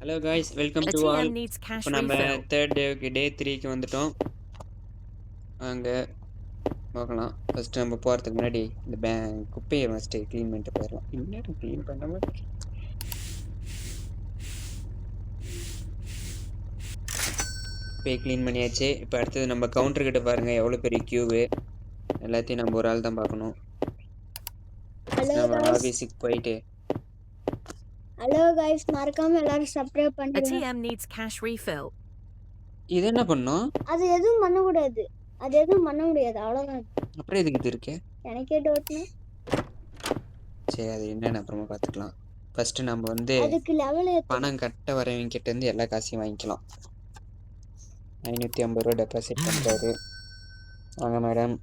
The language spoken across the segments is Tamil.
Hello guys, welcome A to all. TM needs cash இப்போ நம்ம refill. தேர்ட் டே 3க்கு வந்துட்டோம். வாங்க பார்க்கலாம். ஃபஸ்ட்டு நம்ம போகிறதுக்கு முன்னாடி இந்த குப்பையை ஃபஸ்ட்டு க்ளீன் பண்ணிட்டு போயிடலாம். இன்னும் க்ளீன் பண்ணாமல் குப்பையை க்ளீன் பண்ணியாச்சு. இப்போ அடுத்தது நம்ம கவுண்டர்கிட்ட பாருங்கள் எவ்வளோ பெரிய க்யூவு. எல்லாத்தையும் நம்ம ஒரு ஆள் தான் பார்க்கணும். நம்ம ஆஃபீஸுக்கு போயிட்டு ஹலோ கைஸ், மறக்காம எல்லாரும் சப்ஸ்கிரைப் A பண்ணுங்க. TM needs cash refill. இது என்ன பண்ணோம்? அது எதுவும் பண்ணக்கூடாது. அவ்வளோதான். அப்புறம் எதுக்கு இது இருக்கு? எனக்கே டவுட்னா சரி, அது என்னென்னு அப்புறமா பார்த்துக்கலாம். ஃபஸ்ட்டு நம்ம வந்து அதுக்கு லெவல் பணம் கட்ட வரவங்க கிட்ட இருந்து எல்லா காசையும் வாங்கிக்கலாம். 550 ரூபா டெபாசிட் பண்ணுறாரு. வாங்க மேடம்.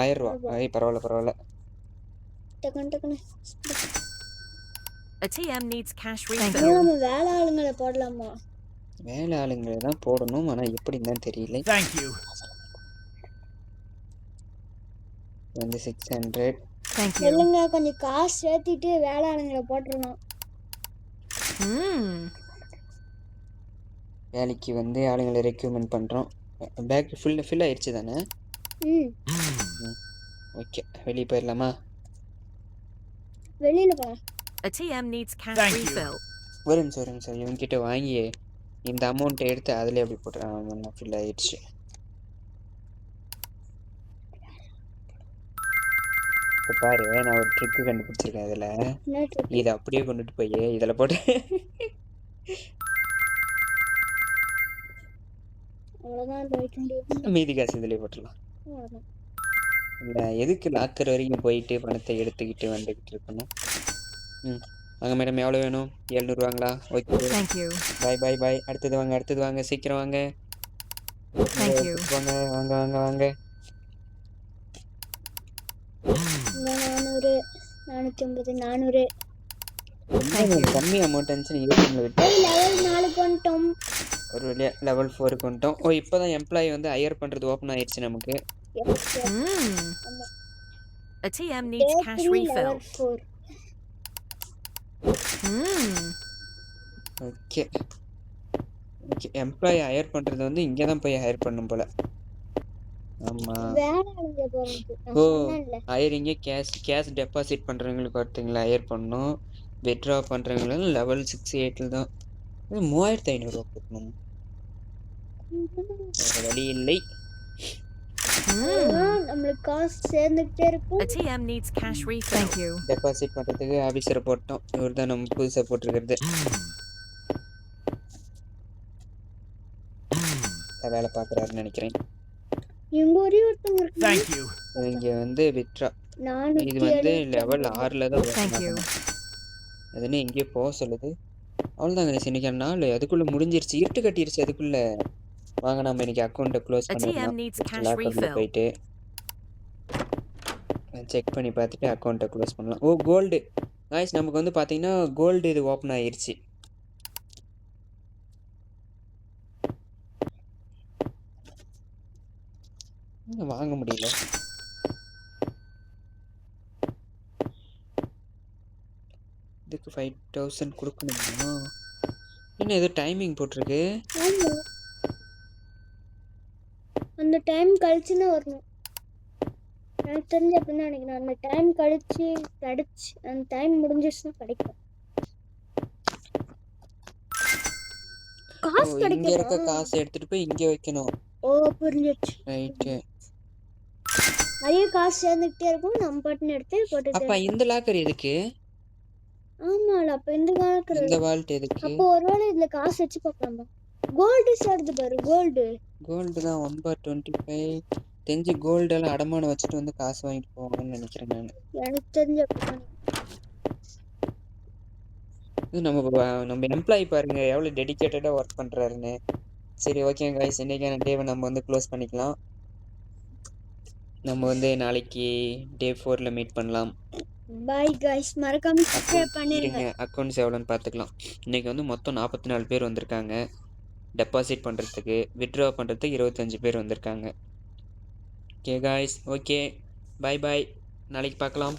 1000 ரூபா. பரவாயில்ல. டக்குன்னு A TM needs cash இன்னும் refill. நம்ம வேலை ஆளுங்களை போடலாமா? வேலை ஆளுங்களை தான் போடணும், ஆனால் எப்படின்னு தான் தெரியல. Thank you. வந்து 600. Thank you. சொல்லுங்க, கொஞ்சம் காசு சேர்த்திட்டு வேலை ஆளுங்களை போட்டுருணும். வேலைக்கு வந்து ஆளுங்களை ரெக்யூர்மெண்ட் பண்ணுறோம். பேக் ஃபில் ஆயிடுச்சு தானே? ஓகே, வெளியே போயிடலாமா? வெளியில போ. A TM needs cash Thank you. refill. ஒரு நிமிஷம் இவங்ககிட்ட வாங்கி இந்த அமௌண்ட்டை எடுத்து அதில் எப்படி போட்டுறேன். ஃபில் ஆயிடுச்சு. இப்போ பாரு, நான் ஒரு ட்ரிக்கு கண்டுபிடிச்சிருக்கேன். இதில் இதை அப்படியே கொண்டுட்டு போய் இதில் போட்டு மீதி காசு இதில் போட்டுடலாம். இல்லை, எதுக்கு லாக்கர் வரைக்கும் போயிட்டு பணத்தை எடுத்துக்கிட்டு வந்துக்கிட்டு இருக்கணும்? வாங்க மேடம், எவ்வளோ வேணும்? 700 ரூபாங்களா? Okay, Thank you. பாய். அடுத்தது வாங்க, சீக்கிரம் வாங்க. Thank you. வாங்க. 400, 450, 400. கம்மி அமௌண்ட் இருந்துச்சு. ஏடிஎம்ல விட்டு லெவல் 4 பண்ணிட்டோம். ஒரு வழியா லெவல் 4 வந்துட்டோம். ஓ, இப்போதான் எம்ப்ளாயி வந்து ஹையர் பண்ணுறது ஓப்பன் ஆயிடுச்சு நமக்கு. A TM needs cash refill. Okay, employee higher பண்ணுறது வந்து இங்கே தான் போய் ஹையர் பண்ணும் போல. ஆமாம். ஓ, ஹையரிங்கே கேஷ் டெபாசிட் பண்ணுறவங்களுக்கு ஒருத்தங்களை ஹையர் பண்ணணும். வித்ட்ரா பண்ணுறவங்களும் லெவல் 6, 8 தான். 3500 ரூபா கொடுக்கணும். வேறு வழி இல்லை. நம்மளுக்கு காசு சேர்ந்துக்கிட்டே இருக்கும். A TM needs cash refill. Thank you. Deposit பண்ணுறதுக்கு ஆஃபீஸரை போட்டோம். இவர் தான் நம்ம புதுசாக போட்டிருக்கிறது. வேலை பார்க்குறாருன்னு நினைக்கிறேன். Thank you. இங்கே வந்து வித்ட்ரா. இது வந்து லெவல் 6ல் தான். Thank you. அதுன்னு எங்கேயோ போக சொல்லுது. அவ்வளோதாங்க, இன்னைக்கு நாள் அதுக்குள்ளே முடிஞ்சிருச்சு. இருட்டு கட்டிருச்சு அதுக்குள்ளே. வாங்க, நம்ம இன்னைக்கு அக்கௌண்ட்டை க்ளோஸ் பண்ணிடலாம். போயிட்டு செக் பண்ணி பார்த்துட்டு அக்கௌண்ட்டை க்ளோஸ் பண்ணலாம். ஓ, கோல்டு காய்ஸ், நமக்கு வந்து பார்த்தீங்கன்னா கோல்டு இது ஓப்பன் ஆயிடுச்சு. வாங்க முடியல. இதுக்கு 5000 கொடுக்கணுமா? என்ன ஏதோ டைமிங் போட்டிருக்கு. அந்த டைம் கழிச்சுன்னு வரணும். எனக்கு தெரிஞ்சு அப்படின்னா நினைக்கிறேன். அந்த டைம் கழிச்சு அந்த டைம் முடிஞ்சிச்சுன்னா கிடைக்கும். காசு இங்க கிடைக்கும். இருக்க காசு எடுத்துட்டு போய் இங்க வைக்கணும். ஓ, புரிஞ்சிருச்சு. ரைட். நிறைய காசு சேர்ந்துக்கிட்டே இருக்கும். நம்ம பட்டன் எடுத்து போட்டு. அப்ப இந்த லாக்கர் எதுக்கு? ஆமால, அப்ப இந்த லாக்கர், இந்த வால்ட் எதுக்கு? அப்போ ஒருவேளை இதுல காசு வச்சு பார்க்கலாமா? கோல்டு சேர்ந்து பாரு. கோல்டு தான் 1/25. தெரிஞ்சு கோல்டு எல்லாம் அடமானம் வச்சுட்டு வந்து காசு வாங்கிட்டு போவாங்கன்னு நினைக்கிறேன் நான். எனக்கு தெரிஞ்ச நம்ம எம்ப்ளாயி பாருங்க எவ்வளவு டெடிகேட்டடா ஒர்க் பண்றாருன்னு. சரி, ஓகே गाइस, இன்னைக்கான டேவை நம்ம வந்து க்ளோஸ் பண்ணிக்கலாம். நம்ம வந்து நாளைக்கு டே 4ல மீட் பண்ணலாம். பை गाइस, மறக்காம சப்ஸ்கிரைப் பண்ணிருங்க. அக்கவுண்ட்ஸ் எவ்வளோன்னு பார்த்துக்கலாம். இன்னைக்கு வந்து மொத்தம் 44 பேர் வந்திருக்காங்க. டெபாசிட் பண்ணுறதுக்கு, வித்ட்ரா பண்ணுறதுக்கு 25 பேர் வந்திருக்காங்க. ஓகே गाइस, ஓகே, பாய். நாளைக்கு பார்க்கலாம்.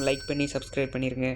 லைக் பண்ணி சப்ஸ்கிரைப் பண்ணிருங்க.